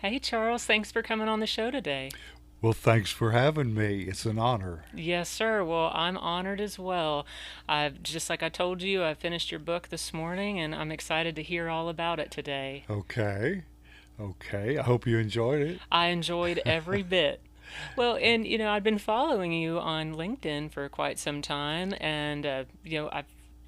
Hey, Charles, thanks for coming on the show today. Well, thanks for having me. It's an honor. Yes, sir. Well, I'm honored as well. I've just like I told you, I finished your book this morning and I'm excited to hear all about it today. Okay. Okay. I hope you enjoyed it. I enjoyed every bit. Well, and I've been following you on LinkedIn for quite some time, and I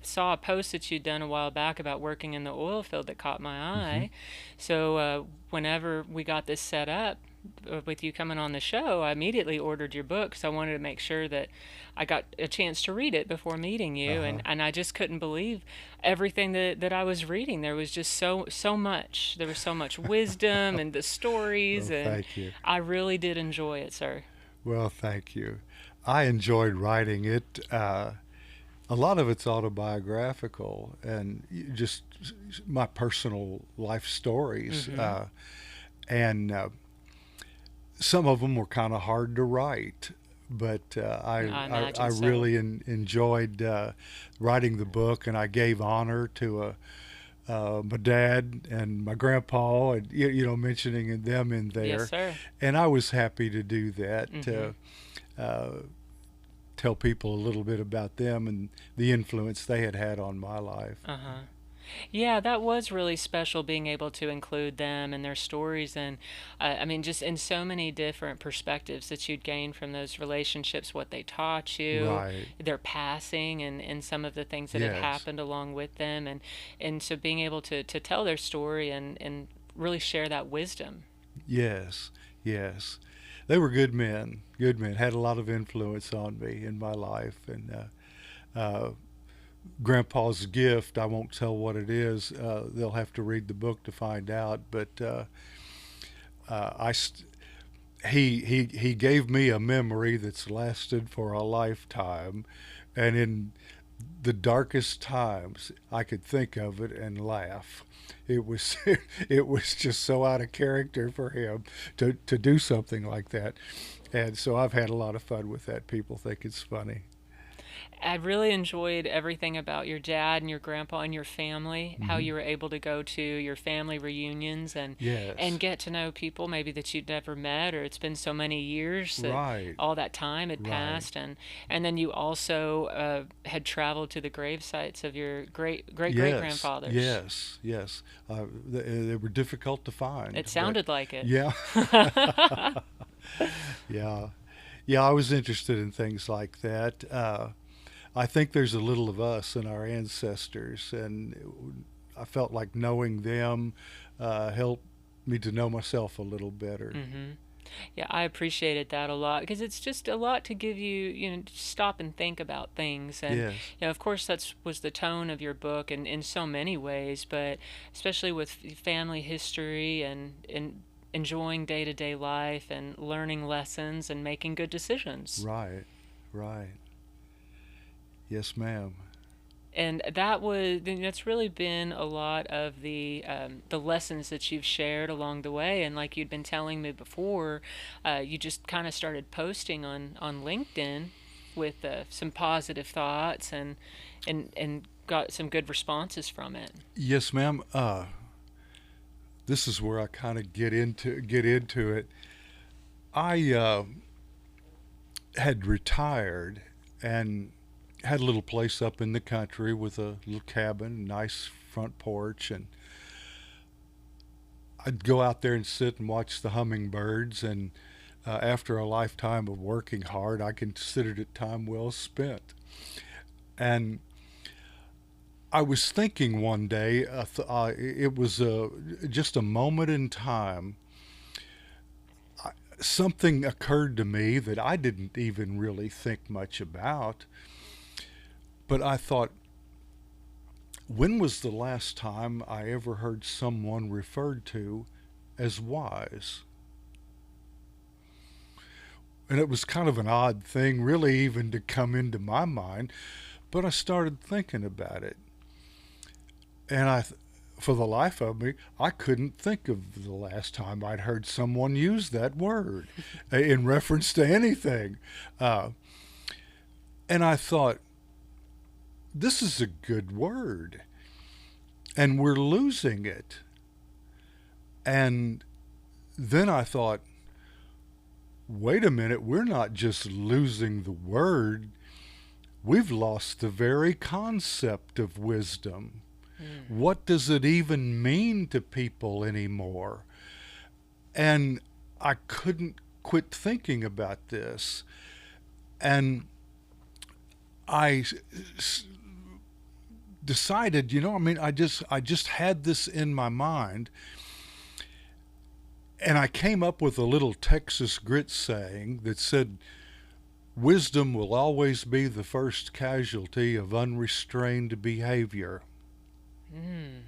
saw a post that you'd done a while back about working in the oil field that caught my Hmm. eye. So whenever we got this set up with you coming on the show, I immediately ordered your book because I wanted to make sure that I got a chance to read it before meeting you, Uh-huh. and I just couldn't believe everything that I was reading. There was just so much. There was so much wisdom and the stories, Well, and thank you. I really did enjoy it, sir. Well, thank you. I enjoyed writing it. A lot of it's autobiographical and just my personal life stories. Mm-hmm. And some of them were kind of hard to write, but I I imagine so. really enjoyed writing the book, and I gave honor to my dad and my grandpa, and mentioning them in Yes, there, sir. and I was happy to do that Mm-hmm. to uh, tell people a little bit about them and the influence they had had on my life. Uh-huh. Yeah, that was really special being able to include them and their stories, and I mean, just in so many different perspectives that you'd gain from those relationships, what they taught you, Right. their passing, and some of the things that had Yes. happened along with them, and so being able to tell their story and really share that wisdom. Yes. Yes. They were good men. Good men. Had a lot of influence on me in my life, and Grandpa's gift. I won't tell what it is. They'll have to read the book to find out. But I he gave me a memory that's lasted for a lifetime, and in the darkest times, I could think of it and laugh. It was it was just so out of character for him to do something like that, and so I've had a lot of fun with that. People think it's funny. I really enjoyed everything about your dad and your grandpa and your family, how Hmm. you were able to go to your family reunions and Yes. get to know people maybe that you'd never met, or it's been so many years that Right. all that time had Right. passed, and then you also had traveled to the grave sites of your great Yes, grandfathers. yes, yes. They were difficult to It find, but sounded like it. yeah, yeah, yeah. I was interested in things like that. I think there's a little of us in our ancestors, and I felt like knowing them helped me to know myself a little better. Mm-hmm. Yeah, I appreciated that a lot because it's just a lot to give you, to stop and think about things. And, Yes, of course, that's was the tone of your book and in so many ways, but especially with family history and enjoying day-to-day life and learning lessons and making good decisions. right, right. Yes, ma'am. And that's really been a lot of the lessons that you've shared along the way. And like you'd been telling me before, you just kind of started posting on LinkedIn with some positive thoughts and got some good responses from it. Yes, ma'am. This is where I kind of get into it. I had retired and had a little place up in the country with a little cabin, nice front porch, and I'd go out there and sit and watch the hummingbirds. And after a lifetime of working hard, I considered it time well spent. And I was thinking one day, it was just a moment in time. Something occurred to me that I didn't even really think much about, but I thought, when was the last time I ever heard someone referred to as wise? And it was kind of an odd thing, really, even to come into my mind, but I started thinking about it. And for the life of me, I couldn't think of the last time I'd heard someone use that word in reference to anything. Uh, and I thought, this is a good word, and we're losing it. And then I thought, wait a minute, we're not just losing the word, we've lost the very concept of wisdom. Mm. What does it even mean to people anymore? And I couldn't quit thinking about this. And I decided, I just had this in my mind, and I came up with a little Texas grit saying that said, wisdom will always be the first casualty of unrestrained behavior. Mm.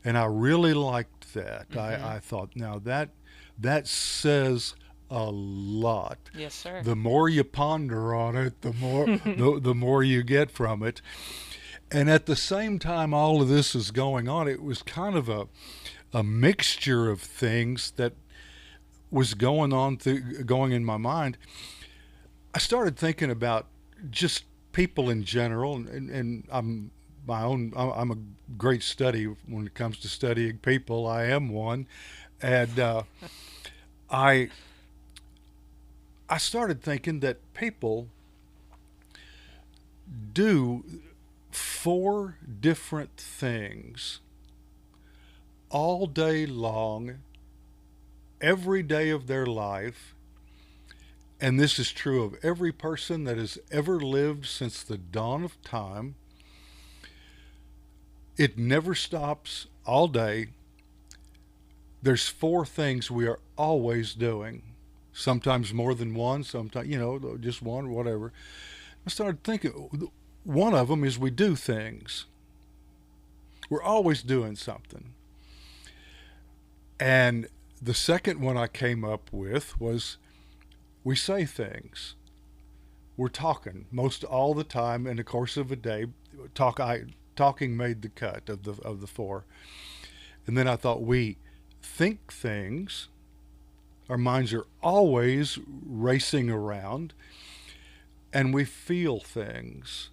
And I really liked that. Mm-hmm. I thought, now that says a lot. Yes, sir. The more you ponder on it, the more you get from it. And at the same time all of this is going on, it was kind of a mixture of things that was going in my mind. I started thinking about just people in general, and I'm a great study when it comes to studying people. I am one, and I I started thinking that people do four different things all day long, every day of their life, and this is true of every person that has ever lived since the dawn of time. It never stops all day. There's four things we are always doing. Sometimes more than one, sometimes, just one, whatever. I started thinking, one of them is we do things. We're always doing something. And the second one I came up with was we say things. We're talking most all the time in the course of a day. Talking made the cut of the four. And then I thought we think things. Our minds are always racing around, and we feel things.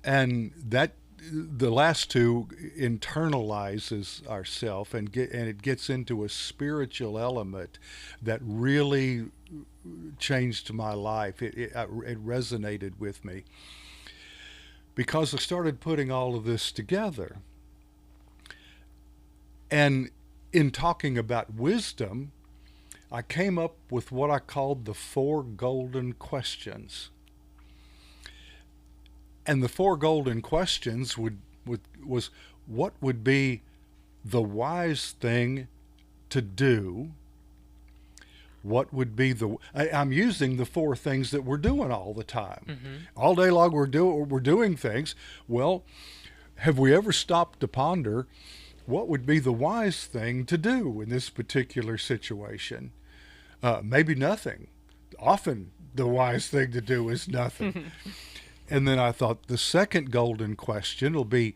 And that the last two internalizes ourself and it gets into a spiritual element that really changed my life. It resonated with me because I started putting all of this together. And in talking about wisdom, I came up with what I called the four golden questions. And the four golden questions was what would be the wise thing to do? What would be I'm using the four things that we're doing all the time. Mm-hmm. All day long we're doing things. Well, have we ever stopped to ponder what would be the wise thing to do in this particular situation? Maybe nothing. Often the wise thing to do is nothing. And then I thought the second golden question will be,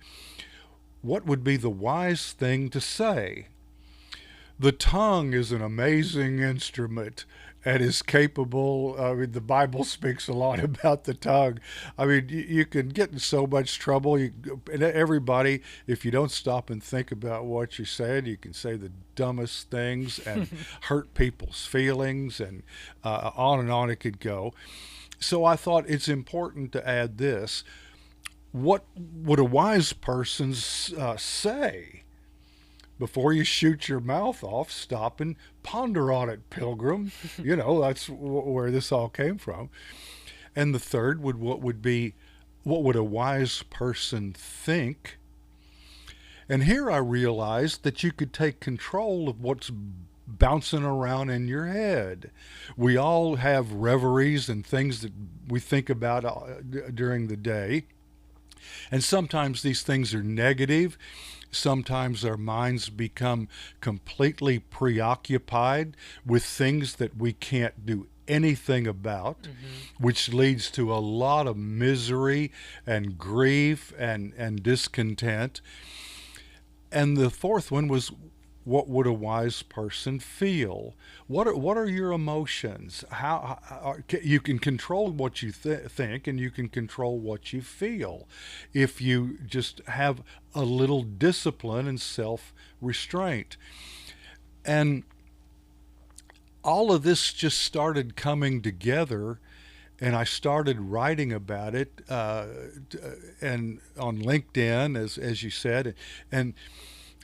what would be the wise thing to say? The tongue is an amazing instrument and is capable. I mean, the Bible speaks a lot about the tongue. I mean, you can get in so much trouble. And everybody, if you don't stop and think about what you're saying, you can say the dumbest things and hurt people's feelings, and on it could go. So I thought it's important to add this. What would a wise person say? Before you shoot your mouth off, stop and ponder on it, pilgrim. That's where this all came from. And the third what would a wise person think? And here I realized that you could take control of what's bouncing around in your head. We all have reveries and things that we think about during the day. And sometimes these things are negative. Sometimes our minds become completely preoccupied with things that we can't do anything about, which leads to a lot of misery and grief and discontent. And the fourth one was, what would a wise person feel? What are your emotions? You can control what you think, and you can control what you feel if you just have a little discipline and self-restraint. And all of this just started coming together, and I started writing about it, and on LinkedIn, as you said, and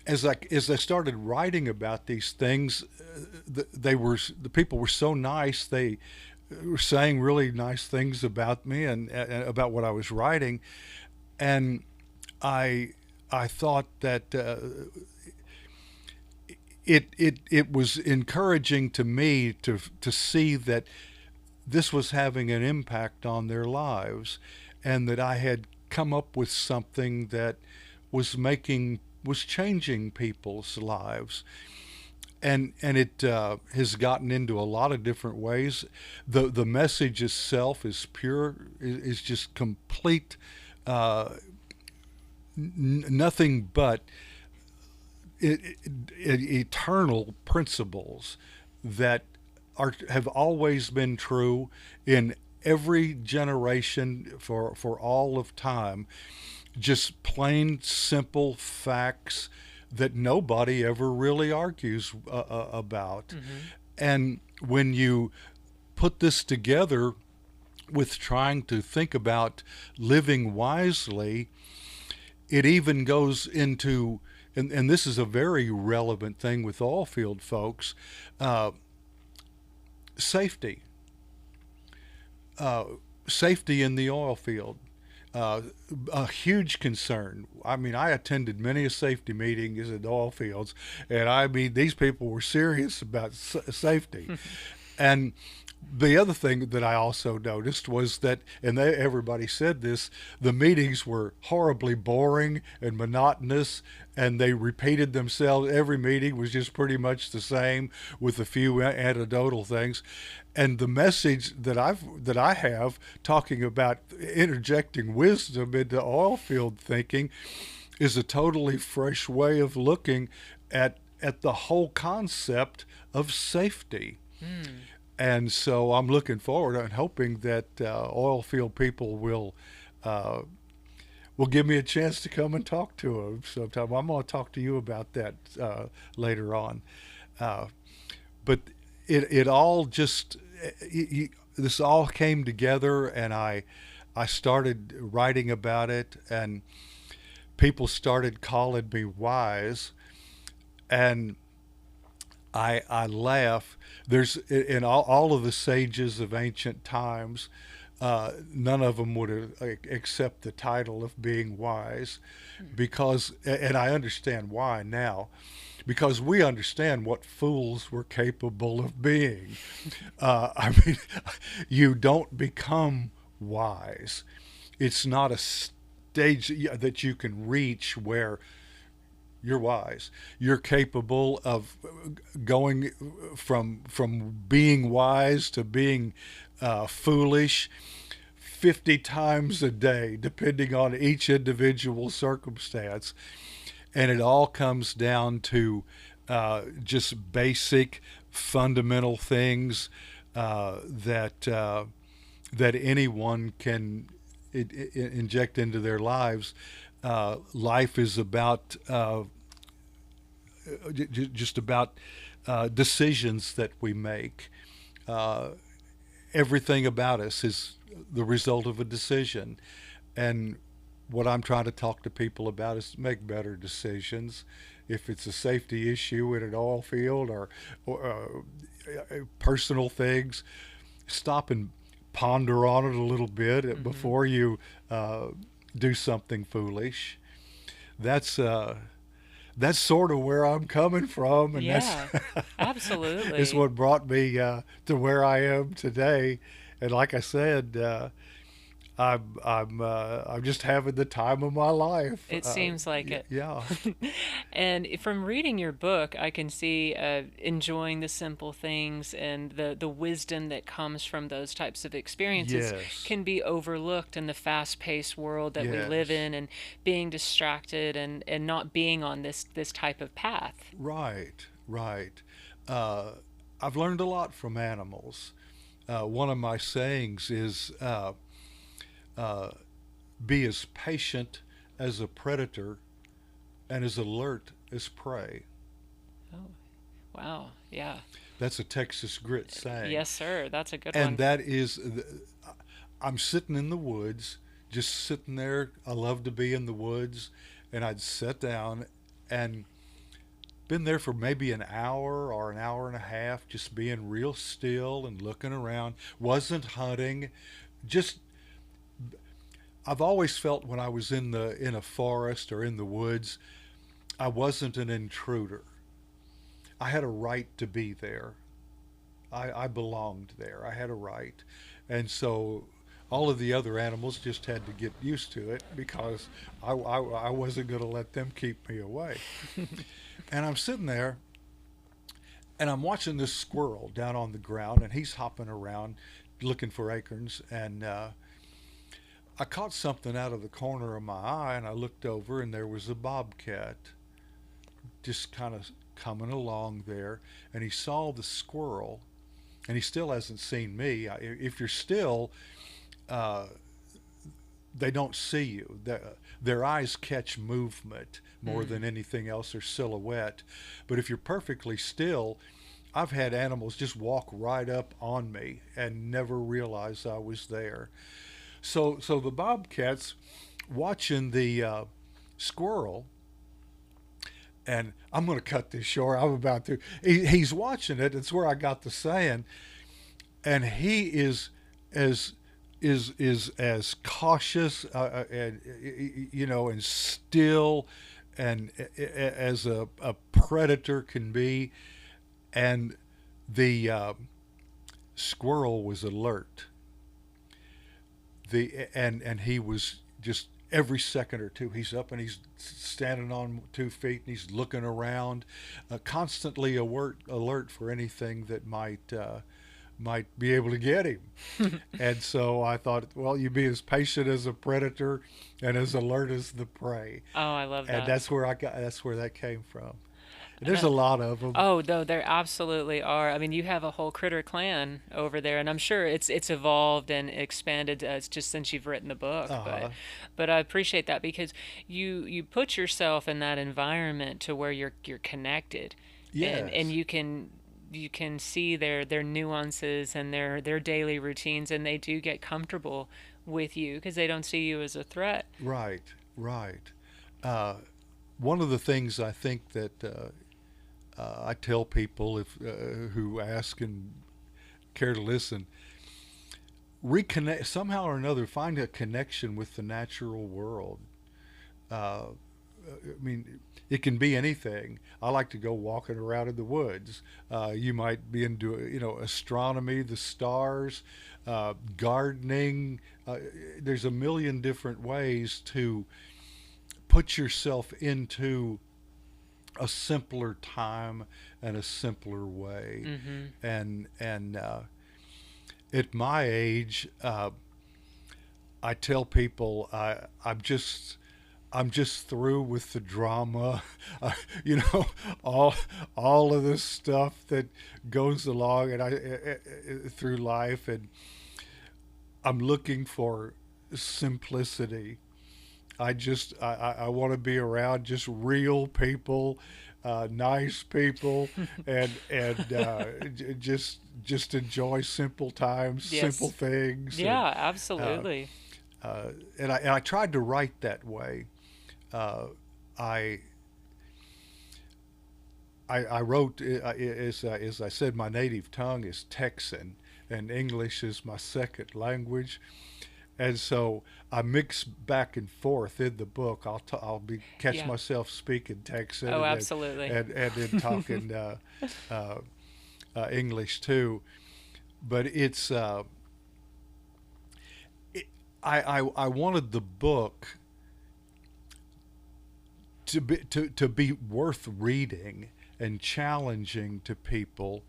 as I started writing about these things, the people were so nice. They were saying really nice things about me and about what I was writing, and I I thought that it was encouraging to me to see that this was having an impact on their lives, and that I had come up with something that was changing people's lives, and it has gotten into a lot of different ways. The message itself is pure, is just complete, uh, nothing but eternal principles that have always been true in every generation for all of time. Just plain simple facts that nobody ever really argues about. Mm-hmm. And when you put this together with trying to think about living wisely, it even goes into, and this is a very relevant thing with all field folks, uh, safety. Uh, Safety in the oil field. Uh, a huge concern. I mean, I attended many a safety meetings in the oil fields, and I mean, these people were serious about safety. And the other thing that I also noticed was that, and everybody said this, the meetings were horribly boring and monotonous, and they repeated themselves. Every meeting was just pretty much the same, with a few anecdotal things. And the message that I have, talking about interjecting wisdom into oil field thinking, is a totally fresh way of looking at the whole concept of safety. Mm. And so I'm looking forward and hoping that oil field people uh, will give me a chance to come and talk to them sometime. I'm going to talk to you about that later on. Uh, but it all just this all came together, and I started writing about it, and people started calling me wise, and I laugh. There's in all of the sages of ancient times, none of them would accept the title of being wise, because, and I understand why now, because we understand what fools we're capable of being. I mean, you don't become wise. It's not a stage that you can reach where you're wise. You're capable of going from being wise to being foolish 50 times a day, depending on each individual circumstance. And it all comes down to just basic, fundamental things that anyone can inject into their lives. Life is about just about decisions that we make. Uh, Everything about us is the result of a decision. And what I'm trying to talk to people about is make better decisions. If it's a safety issue in an oil field, or personal things, stop and ponder on it a little bit Mm-hmm. before you uh, do something foolish. That's uh, that's sort of where I'm coming from, and that's Yeah, is absolutely. what brought me to where I am today. And like I said, I'm just having the time of my life. It seems like it. Yeah. And from reading your book, I can see enjoying the simple things, and the wisdom that comes from those types of experiences Yes. can be overlooked in the fast-paced world that we live Yes. in, and being distracted and not being on this type of path. Right. Right. Uh, I've learned a lot from animals. One of my sayings is uh, be as patient as a predator and as alert as prey. Oh, Wow. Yeah. That's a Texas grit saying. Yes, sir. That's a good And one. that is, I'm sitting in the woods, just sitting there. I love to be in the woods. And I'd sit down and been there for maybe an hour or an hour and a half, just being real still and looking around. Wasn't hunting, just I've always felt when I was in a forest or in the woods, I wasn't an intruder. I had a right to be there. I belonged there. I had a right. And so all of the other animals just had to get used to it because I wasn't going to let them keep me away. And I'm sitting there and I'm watching this squirrel down on the ground and he's hopping around looking for acorns. And I caught something out of the corner of my eye and I looked over and there was a bobcat just kind of coming along there. And he saw the squirrel and he still hasn't seen me. If you're still, uh, they don't see you. Their eyes catch movement more Mm. than anything else, or silhouette. But if you're perfectly still, I've had animals just walk right up on me and never realize I was there. So the bobcat's watching the squirrel, and I'm going to cut this short. I'm about to. He's watching it. It's where I got the saying, and he is as is as cautious and and still and as a predator can be, and the squirrel was alert. And he was just every second or two he's up and he's standing on 2 feet and he's looking around, constantly alert for anything that might be able to get him. And so I thought, well, you be as patient as a predator and as alert as the prey. Oh, I love And that. that's where that came from. And And there's a lot of them. oh, though there absolutely are. I mean, you have a whole critter clan over there, and I'm sure it's evolved and expanded just since you've written the book. But Uh, but I appreciate that because you put yourself in that environment to where you're connected, and yes, you can see their nuances and their daily routines, and they do get comfortable with you because they don't see you as a threat. right, right. Uh, One of the things I think that I tell people if who ask and care to listen, reconnect somehow or another. Find a connection with the natural world. Uh, I mean, it can be anything. I like to go walking around in the woods. You might be into astronomy, the stars, gardening. There's a million different ways to put yourself into a simpler time and a simpler way. Mm-hmm. And at my age, I tell people I'm just through with the drama, you know, all all of this stuff that goes along and through life, and I'm looking for simplicity. I want to be around just real people, nice people, and just enjoy simple times, simple Yes. things, Yeah, uh, absolutely. and I tried to write that way. Uh, I I wrote as I said, my native tongue is Texan, and English is my second language, and so I mix back and forth in the book. I'll be catch Yeah. myself speaking Texan Oh, and then absolutely. and then talking uh, English too. But it, I wanted the book to be worth reading and challenging to people,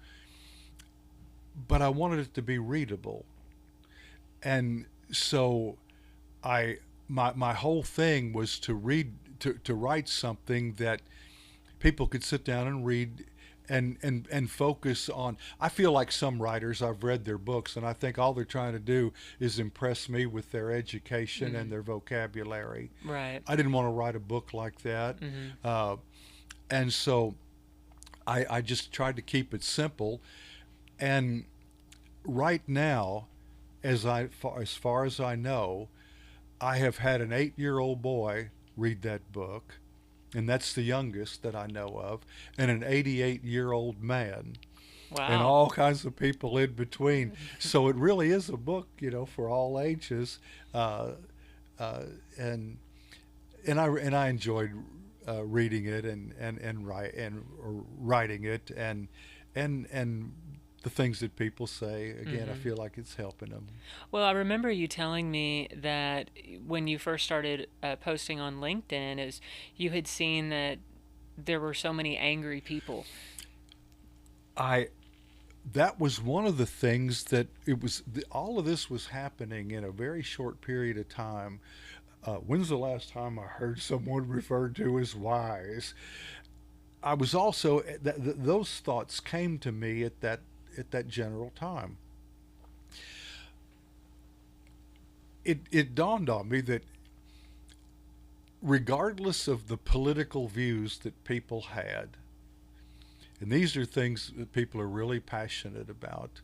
but I wanted it to be readable. And so I my whole thing was to write something that people could sit down and read and focus on. I feel like some writers, I've read their books and I think all they're trying to do is impress me with their education Mm. and their vocabulary. Right. I didn't want to write a book like that. Mm-hmm. Uh, and so I just tried to keep it simple. And right now, as far as I know, I have had an 8-year-old boy read that book, and that's the youngest that I know of, and an 88-year-old man, and Wow. all kinds of people in between. So it really is a book, for all ages, uh, uh, and and I enjoyed reading it and writing it and the things that people say. Again, I Hmm. feel like it's helping them. Well, I remember you telling me that when you first started posting on LinkedIn, is you had seen that there were so many angry people. I That was one of the things that all of this was happening in a very short period of time. When's the last time I heard someone referred to as wise? I was also those thoughts came to me at that general time. It dawned on me that regardless of the political views that people had, and these are things that people are really passionate about,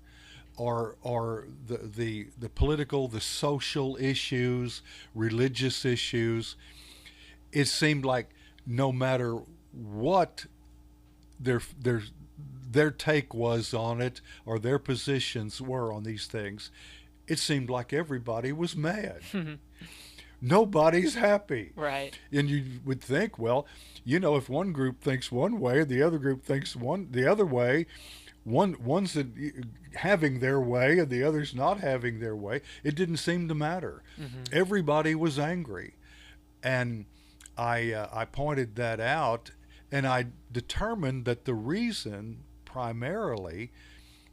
or the political, the social issues, religious issues. It seemed like no matter what their their their take was on it or their positions were on these things, it seemed like everybody was mad. Nobody's happy. Right. And you would think, well, if one group thinks one way, the other group thinks the other way, one's having their way and the other's not having their way. It didn't seem to matter. Hmm. Everybody was angry, and I pointed that out, and I determined that the reason primarily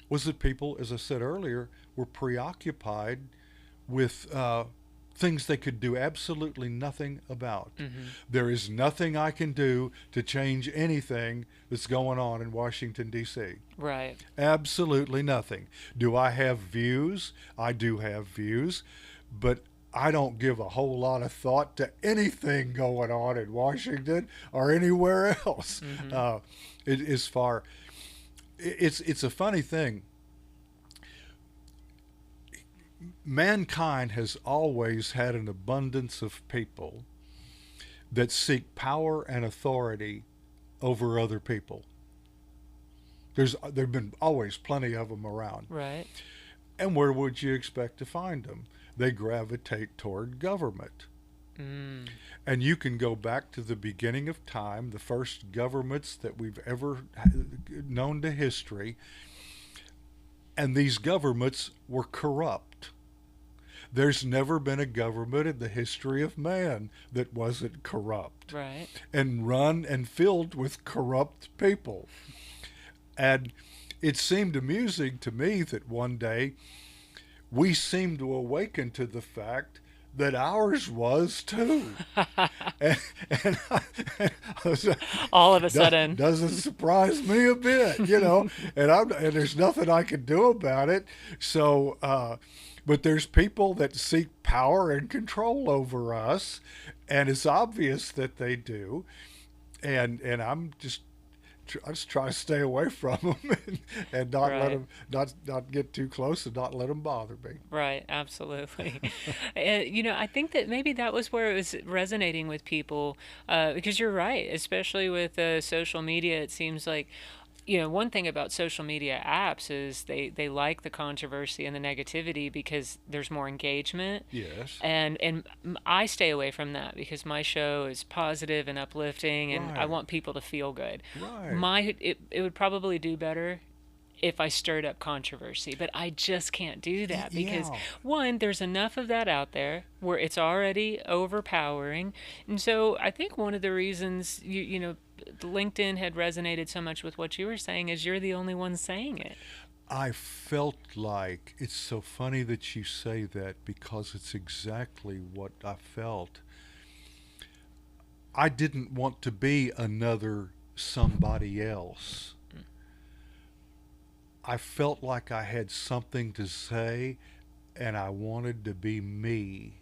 was that people, as I said earlier, were preoccupied with things they could do absolutely nothing about. Hmm. There is nothing I can do to change anything that's going on in Washington, D.C. Right. Absolutely nothing. Do I have views? I do have views, but I don't give a whole lot of thought to anything going on in Washington or anywhere else. Hmm. Uh, it is far. It's a funny thing. Mankind has always had an abundance of people that seek power and authority over other people. There've been always plenty of them around. Right. And where would you expect to find them? They gravitate toward government. Mm. And you can go back to the beginning of time, the first governments that we've ever known to history, and these governments were corrupt. There's never been a government in the history of man that wasn't corrupt Right. and run and filled with corrupt people. And it seemed amusing to me that one day we seemed to awaken to the fact that ours was too. And, and, and I was, All of a sudden. doesn't surprise me a bit, and there's nothing I can do about it. So, but there's people that seek power and control over us, and it's obvious that they do. And I just try to stay away from them and not let Right. them not get too close and not let them bother me. Right, absolutely. I think that maybe that was where it was resonating with people, because you're right, especially with social media. It seems like, one thing about social media apps is they like the controversy and the negativity because there's more engagement. Yes. And I stay away from that because my show is positive and uplifting, and I Right. want people to feel good. Right. It would probably do better if I stirred up controversy, but I just can't do that because Yeah. one, there's enough of that out there where it's already overpowering. And so I think one of the reasons LinkedIn had resonated so much with what you were saying is you're the only one saying it. I felt like it's so funny that you say that because it's exactly what I felt. I didn't want to be another somebody else. I felt like I had something to say and I wanted to be me.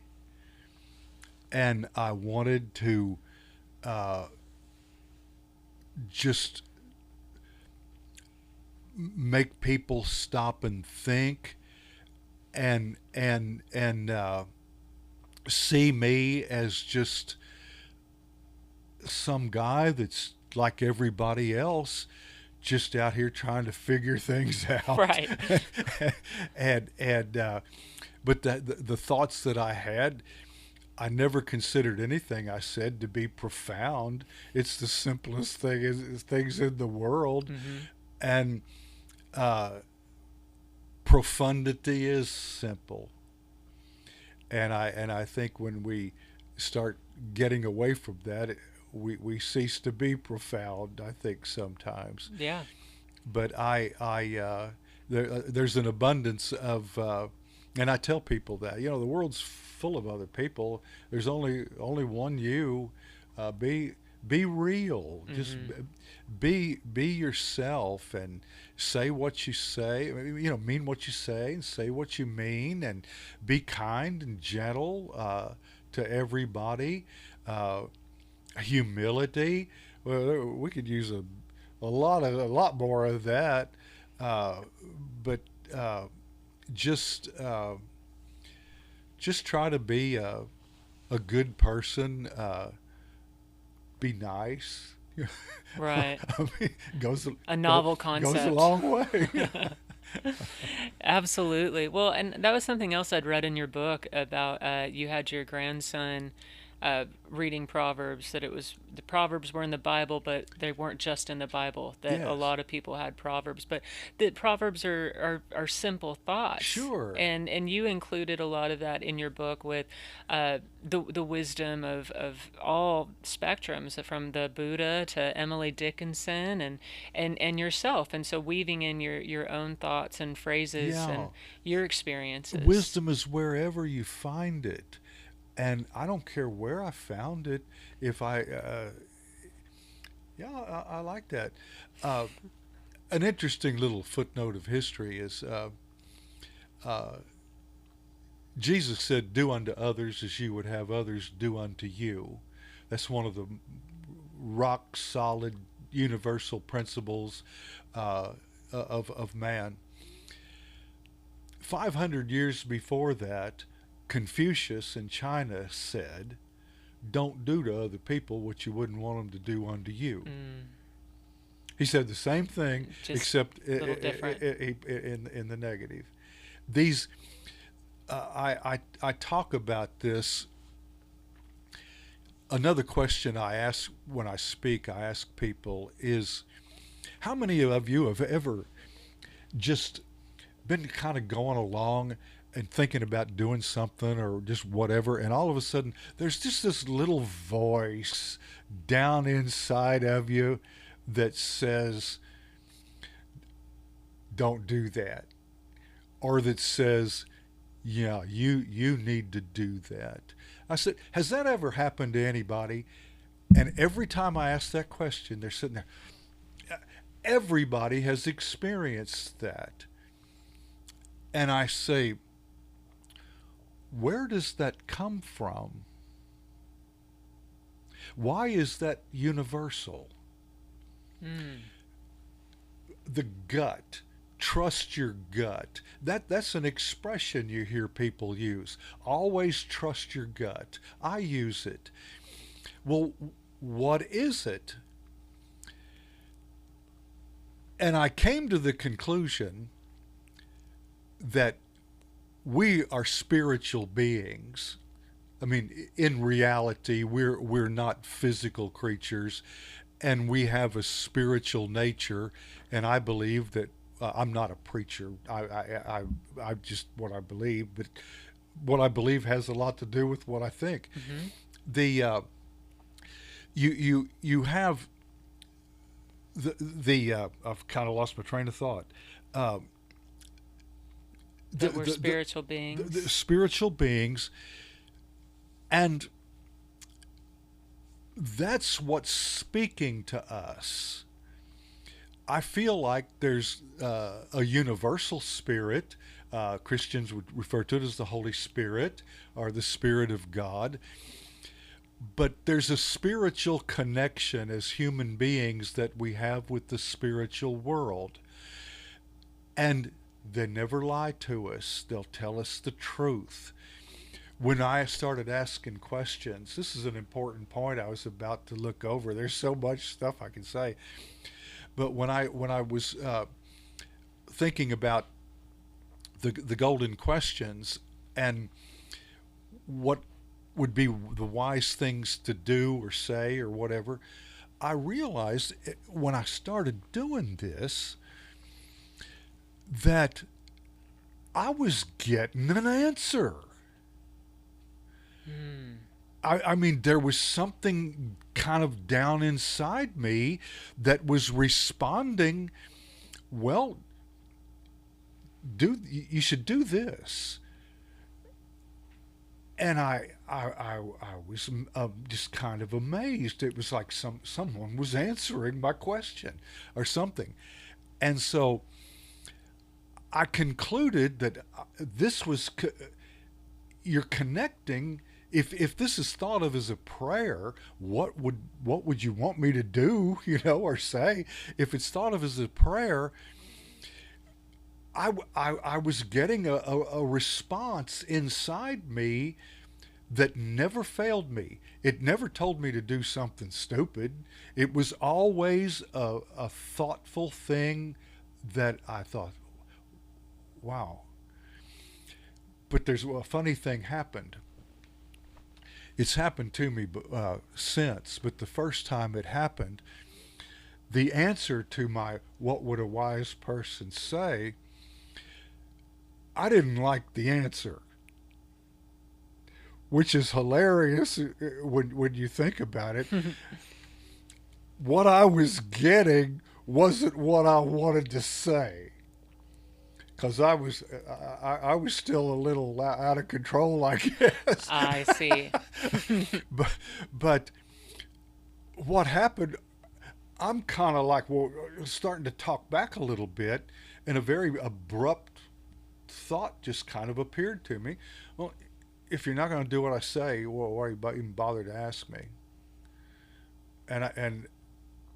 And I wanted to uh, just make people stop and think and see me as just some guy that's like everybody else, just out here trying to figure things out. Right. And but the thoughts that I had, I never considered anything I said to be profound. It's the simplest thing is things in the world, Hmm. and uh, profundity is simple. And I think when we start getting away from that, we cease to be profound. I think sometimes, Yeah. but there's an abundance of, and I tell people that the world's full of other people. There's only one you. Be real. Just Hmm. be yourself and say what you say. Mean what you say and say what you mean, and be kind and gentle to everybody. Uh, Humility. Well, we could use a lot more of that, uh, but uh, just just try to be a good person. Be nice. Right. I mean, goes A go, novel goes a concept. long way. Absolutely. Well, and that was something else I'd read in your book about you had your grandson reading Proverbs, that it was the Proverbs were in the Bible, but they weren't just in the Bible, that a Yes, lot of people had Proverbs, but that Proverbs are simple thoughts. sure. And you included a lot of that in your book with the wisdom of all spectrums, from the Buddha to Emily Dickinson and yourself. And so weaving in your own thoughts and phrases Yeah, and your experiences. wisdom is wherever you find it, and I don't care where I found it. If I, yeah, I like that. Uh, an interesting little footnote of history is uh, Jesus said, "Do unto others as you would have others do unto you." That's one of the rock solid universal principles uh, of man. 500 years before that, Confucius in China said, "Don't do to other people what you wouldn't want them to do unto you." Mm, He said the same thing, just except a little different. in the negative. These I talk about this. Another question I ask when I speak, I ask people is, how many of you have ever just been kind of going along and thinking about doing something or just whatever, and all of a sudden there's just this little voice down inside of you that says, "Don't do that," or that says, "Yeah, you need to do that." I said, "Has that ever happened to anybody?" And every time I ask that question, they're sitting there. Everybody has experienced that. And I say, where does that come from? Why is that universal? Mm, The gut. Trust your gut. That's an expression you hear people use. Always trust your gut. I use it. Well, what is it? And I came to the conclusion that we are spiritual beings. I mean, in reality, we're not physical creatures, and we have a spiritual nature. And I believe that I'm not a preacher. I just what I believe, but what I believe has a lot to do with what I think. hmm. The you have the I've kind of lost my train of thought. Uh, the, That we're the, the, spiritual the beings. spiritual beings, and that's what's speaking to us. I feel like there's a universal spirit. Christians would refer to it as the Holy Spirit or the Spirit of God. But there's a spiritual connection as human beings that we have with the spiritual world. And they never lie to us. They'll tell us the truth. When I started asking questions, this is an important point I was about to look over. There's so much stuff I can say, but when I was thinking about the golden questions and what would be the wise things to do or say or whatever, I realized when I started doing this that I was getting an answer. Hmm. I mean, there was something kind of down inside me that was responding, well, you should do this. And I was just kind of amazed. It was like someone was answering my question or something. And so I concluded that this was you're connecting. If this is thought of as a prayer, what would you want me to do, or say? If it's thought of as a prayer, I was getting a response inside me that never failed me. It never told me to do something stupid. It was always a thoughtful thing that I thought, wow. But there's a funny thing happened. It's happened to me since, but the first time it happened, the answer to my "what would a wise person say," I didn't like the answer, which is hilarious when you think about it. What I was getting wasn't what I wanted to say because I was still a little out of control, I guess. I see. but but what happened? I'm kind of like, well, starting to talk back a little bit, and a very abrupt thought just kind of appeared to me. Well, if you're not going to do what I say, well, why are you even bother to ask me? And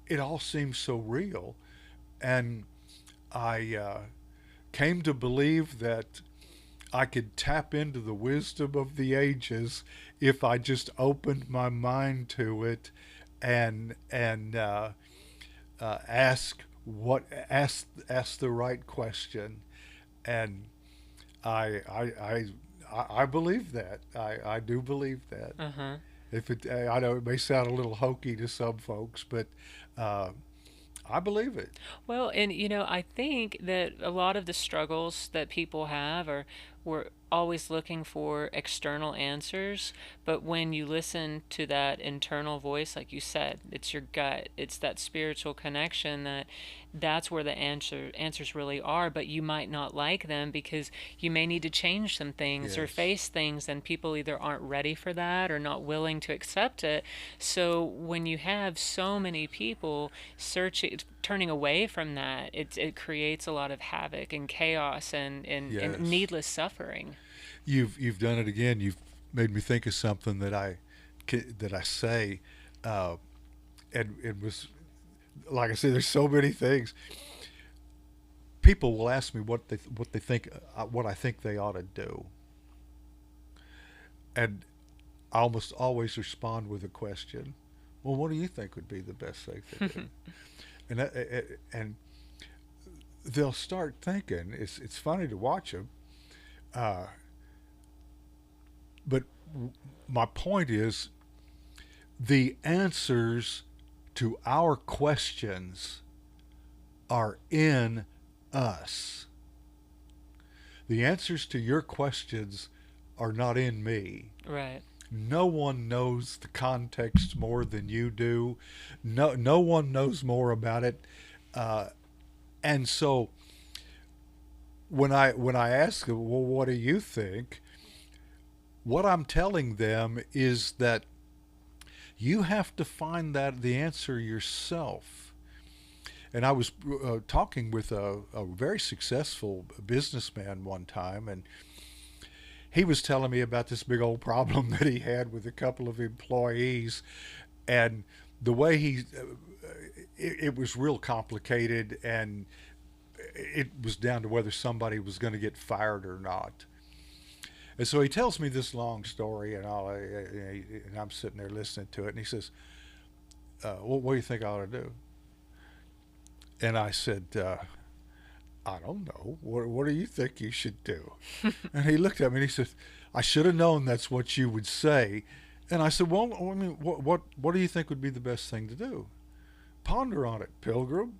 it all seems so real, and I came to believe that I could tap into the wisdom of the ages if I just opened my mind to it and ask the right question, and I I I believe that. I do believe that. Uh huh. If it, I know it may sound a little hokey to some folks, but uh, I believe it. Well, and I think that a lot of the struggles that people have are we're always looking for external answers, but when you listen to that internal voice, like you said, it's your gut, it's that spiritual connection that's where the answers really are, but you might not like them because you may need to change some things or Yes. face things, and people either aren't ready for that or not willing to accept it. So when you have so many people searching, turning away from that, it creates a lot of havoc and chaos and Yes. needless suffering. You've done it again. You've made me think of something that I say, uh, and it was like I said. There's so many things. People will ask me what they think what I think they ought to do, and I almost always respond with a question. Well, what do you think would be the best thing to do? And they'll start thinking. It's funny to watch them. Uh, but my point is the answers to our questions are in us. The answers to your questions are not in me. Right. No one knows the context more than you do. No one knows more about it. Uh, and so when I ask them, well, what do you think? What I'm telling them is that you have to find that the answer yourself. And I was talking with a very successful businessman one time, and he was telling me about this big old problem that he had with a couple of employees, and the way it was real complicated, and it was down to whether somebody was going to get fired or not. And so he tells me this long story, and I'm sitting there listening to it, and he says, "What do you think I ought to do?" And I said, "I don't know. What do you think you should do?" And he looked at me and he said, "I should have known that's what you would say." And I said, "Well, I mean, what do you think would be the best thing to do? Ponder on it, Pilgrim."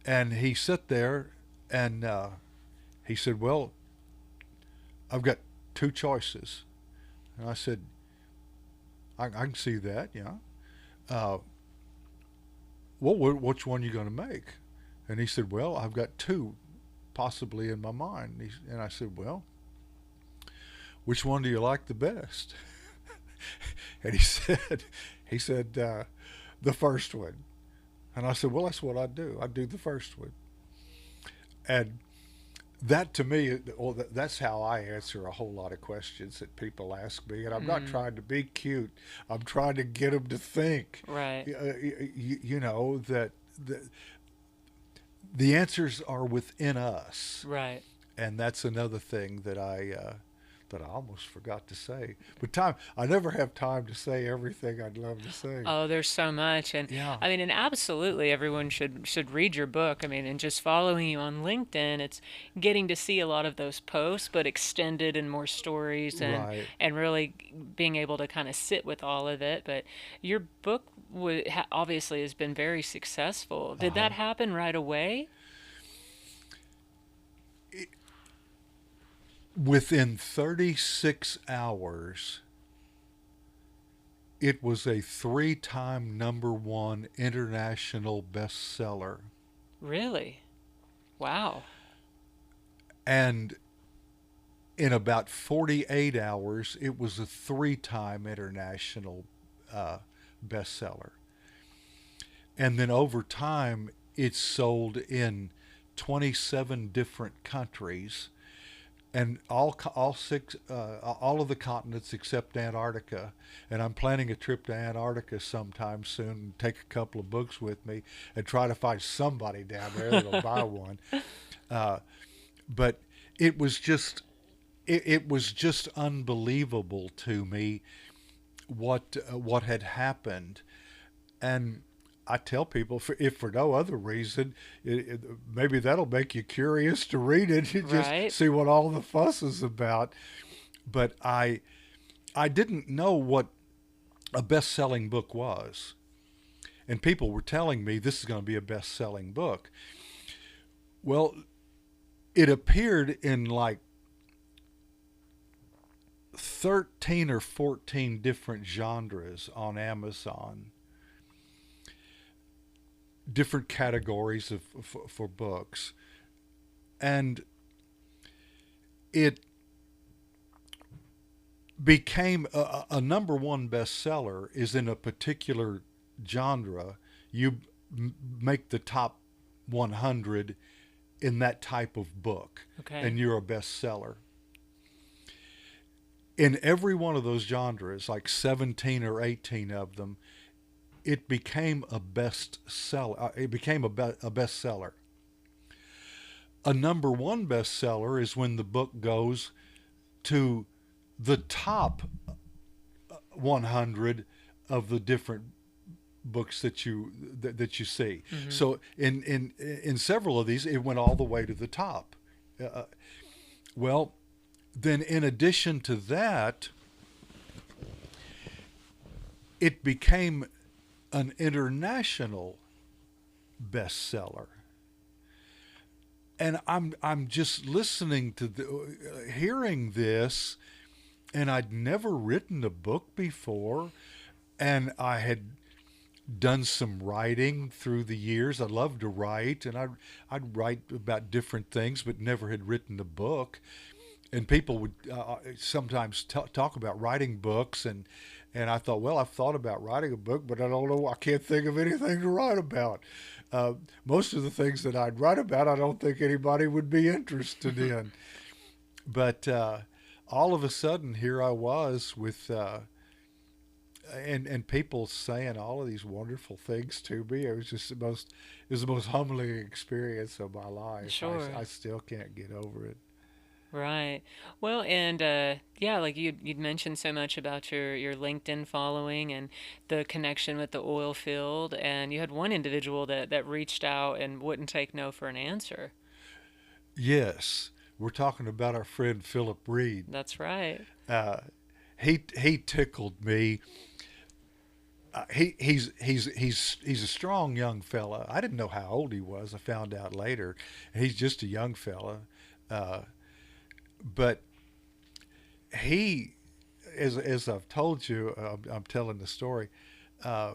And he sat there, and he said, "Well, I've got two choices." And I said, I can see that, yeah. Uh, well, which one are you going to make?" And he said, "Well, I've got two possibly in my mind." And I said, "Well, which one do you like the best?" And he said, "The first one." And I said, "Well, that's what I'd do. I'd do the first one." And that to me, well, that's how I answer a whole lot of questions that people ask me. And I'm not Mm, trying to be cute. I'm trying to get them to think. right. You know that the answers are within us, Right. and that's another thing that I almost forgot to say. But I never have time to say everything I'd love to say. Oh, there's so much, and Yeah, I mean, and absolutely, everyone should read your book. I mean, and just following you on LinkedIn, it's getting to see a lot of those posts, but extended and more stories, right. and really being able to kind of sit with all of it. But your book obviously has been very successful. Uh Did huh. that happen right away? Within 36 hours, it was a three-time number one international bestseller, Really? Wow. and in about 48 hours, it was a three-time international uh, bestseller. And then over time, it's sold in 27 different countries and all of the continents except Antarctica. And I'm planning a trip to Antarctica sometime soon and take a couple of books with me and try to find somebody down there that'll buy one. Uh, but it was just it was just unbelievable to me what had happened. And I tell people, if for no other reason, maybe that'll make you curious to read it and just Right. see what all the fuss is about. But I didn't know what a best-selling book was, and people were telling me this is going to be a best-selling book. Well, it appeared in like 13 or 14 different genres on Amazon, different categories for books, and it became a number one bestseller is in a particular genre. You make the top 100 in that type of book, Okay. and you're a bestseller. In every one of those genres, like 17 or 18 of them, it became a bestseller. It became a bestseller. A number one bestseller is when the book goes to the top 100 of the different books that you see. Mm-hmm. So in several of these, it went all the way to the top. Uh, well, then in addition to that, it became an international bestseller. And I'm just listening to hearing this, and I'd never written a book before, and I had done some writing through the years. I love to write, and I'd write about different things, but never had written a book. And people would sometimes talk about writing books, and I thought, well, I've thought about writing a book, but I don't know. I can't think of anything to write about. Most of the things that I'd write about, I don't think anybody would be interested in. But all of a sudden, here I was with and people saying all of these wonderful things to me. It was just it was the most humbling experience of my life. Sure. I still can't get over it. Right. Well, and yeah, like you'd mentioned so much about your LinkedIn following and the connection with the oil field, and you had one individual that reached out and wouldn't take no for an answer. Yes, we're talking about our friend Philip Reed. That's right. Uh, he tickled me. He's a strong young fella. I didn't know how old he was. I found out later. He's just a young fella, uh, but he, as I've told you, I'm telling the story. Uh,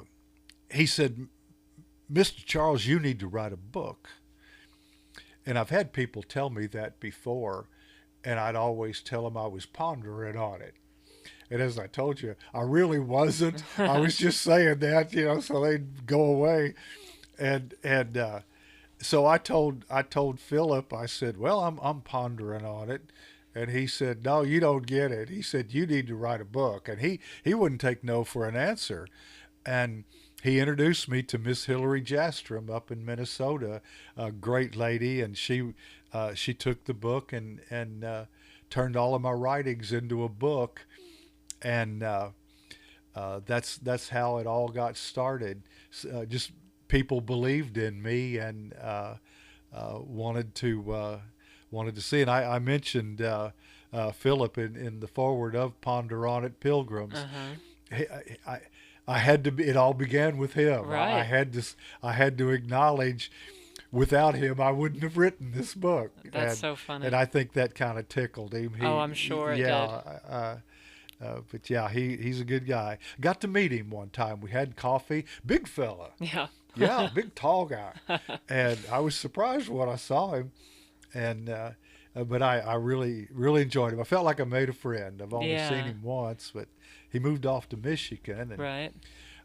he said, "Mr. Charles, you need to write a book." And I've had people tell me that before, and I'd always tell them I was pondering on it. And as I told you, I really wasn't. I was just saying that, so they'd go away. And so I told Philip. I said, "Well, I'm pondering on it." And he said, "No, you don't get it." He said, "You need to write a book." And he wouldn't take no for an answer. And he introduced me to Miss Hillary Jastrom up in Minnesota, a great lady, and she took the book and turned all of my writings into a book, and that's how it all got started. Just people believed in me and wanted to see. And I mentioned Philip in the forward of Ponder on It Pilgrims. Uh-huh. He, I, I had to. It all began with him. I Right. had to. I had to acknowledge. Without him, I wouldn't have written this book, That's so and funny. I think that kind of tickled him. Oh, I'm sure it Yeah, did. but yeah, he's a good guy. Got to meet him one time. We had coffee. Big fella. Yeah. Yeah, big tall guy. And I was surprised when I saw him. And but I really really enjoyed him. I felt like I made a friend. I've only seen Yeah. him once, but he moved off to Michigan, and Right.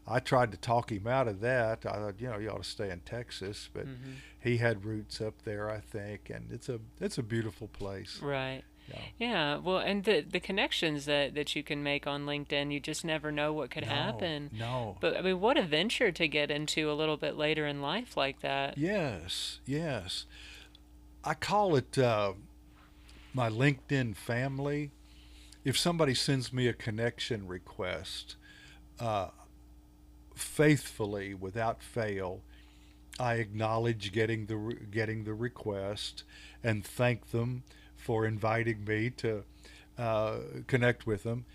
I tried to talk him out of that. I thought, you ought to stay in Texas, but Hmm. he had roots up there, I think, and it's a beautiful place. Right. Yeah. Yeah. Well, and the connections that you can make on LinkedIn, you just never know what could No, happen. no. But I mean, what a venture to get into a little bit later in life like that. Yes, yes. I call it my LinkedIn family. If somebody sends me a connection request, uh, faithfully, without fail, I acknowledge getting the request and thank them for inviting me to connect with them.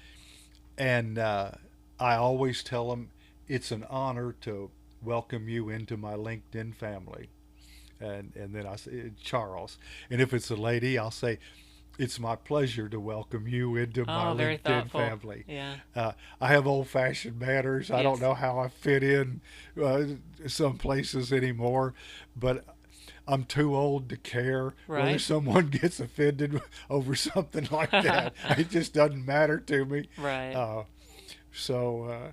And I always tell them it's an honor to welcome you into my LinkedIn family. And then I say Charles. And if it's a lady, I'll say it's my pleasure to welcome you into my Oh, very LinkedIn thoughtful. family. Yeah. I have old-fashioned manners. I don't Yes. know how I fit in uh, some places anymore, but I'm too old to care whether Right. someone gets offended over something like that. It just doesn't matter to me. Right. Uh, so,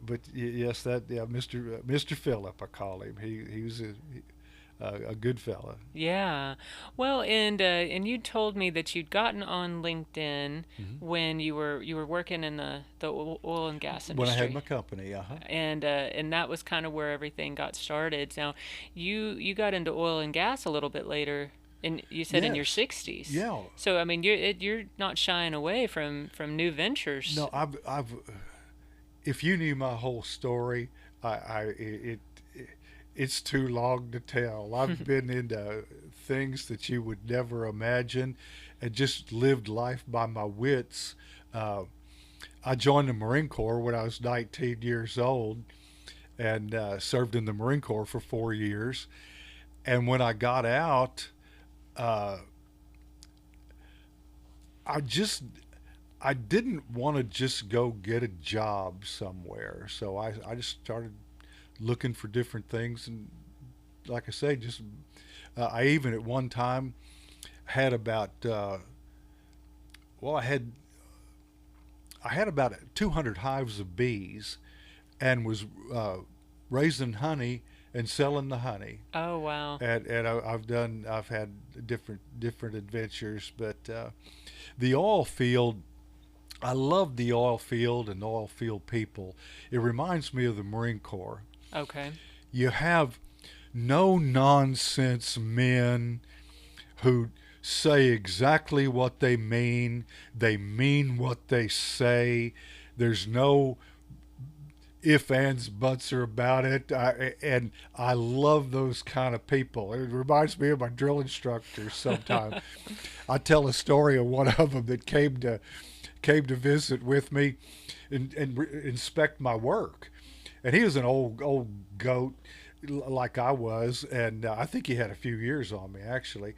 but yes, that yeah, Mr. Phillip, I call him. He was a good fella. Yeah. Well, and you told me that you'd gotten on LinkedIn Hmm. when you were working in the oil and gas When I had industry. my company, uh huh. And that was kind of where everything got started. Now, you got into oil and gas a little bit later, and you said in your Yes. 60s. Yeah. So I mean, you're not shying away from new ventures. No, I've if you knew my whole story, it's too long to tell. I've been into things that you would never imagine, and just lived life by my wits. Uh, I joined the Marine Corps when I was 19 years old, and served in the Marine Corps for 4 years. And when I got out, uh, I just I didn't want to just go get a job somewhere. So I just started looking for different things. And like I say, just I even at one time had about, well, I had about 200 hives of bees and was raising honey and selling the honey. Oh, wow. And I've had different adventures, but the oil field I love the oil field and oil field people. It reminds me of the Marine Corps. Okay. You have no nonsense men who say exactly what they mean what they say. There's no if, ands, buts are about it. And I love those kind of people. It reminds me of my drill instructors sometimes. I tell a story of one of them that came to visit with me and inspect my work. And he was an old goat like I was, and I think he had a few years on me actually.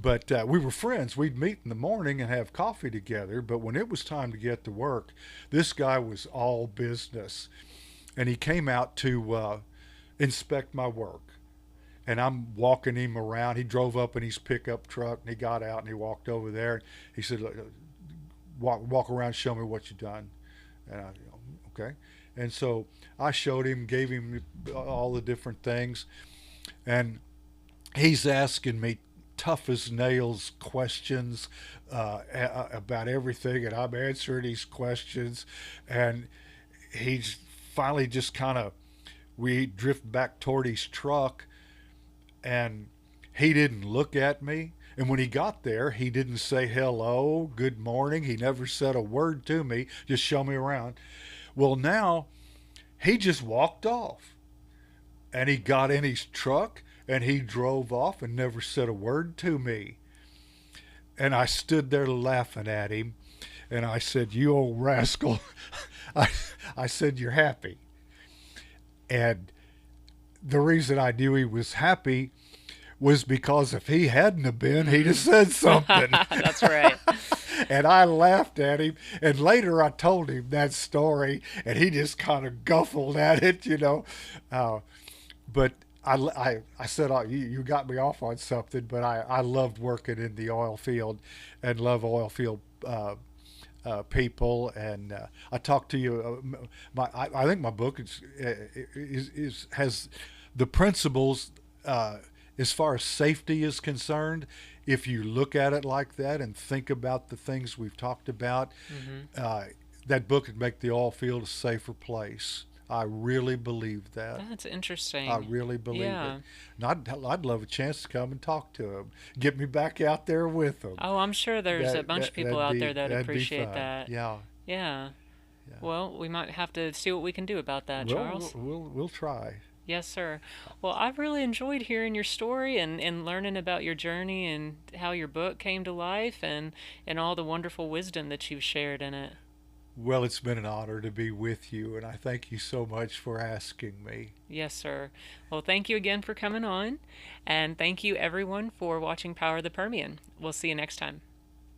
But we were friends. We'd meet in the morning and have coffee together. But when it was time to get to work, this guy was all business, and he came out to inspect my work. And I'm walking him around. He drove up in his pickup truck, and he got out and he walked over there. He said, "Look, walk around, show me what you've done." And I, okay. And so I showed him, gave him all the different things, and he's asking me tough as nails questions about everything, and I'm answering these questions, and he's finally just kind of we drift back toward his truck, and he didn't look at me. And when he got there, he didn't say hello, good morning. He never said a word to me, just show me around. Well, now he just walked off and he got in his truck and he drove off and never said a word to me. And I stood there laughing at him and I said, "You old rascal." I, I said, "You're happy." And the reason I knew he was happy was because if he hadn't have been, he'd have said something. That's right. And I laughed at him. And later I told him that story, and he just kind of guffled at it. Uh, but I said, "Oh, you got me off on something," but I loved working in the oil field and love oil field people. And I talked to you. I think my book has the principles as far as safety is concerned. If you look at it like that and think about the things we've talked about, Hmm. uh, that book would make the oil field a safer place. I really believe that. That's I interesting. really believe it. Yeah. And I'd love a chance to come and talk to him, get me back out there with him. Oh, I'm sure there's a bunch of people out there that That'd be appreciate fun. that. Yeah, Yeah. yeah. Well, we might have to see what we can do about that, Charles. We'll try. Yes, sir. Well, I've really enjoyed hearing your story and learning about your journey and how your book came to life and all the wonderful wisdom that you've shared in it. Well, it's been an honor to be with you, and I thank you so much for asking me. Yes, sir. Well, thank you again for coming on, and thank you everyone for watching Power of the Permian. We'll see you next time.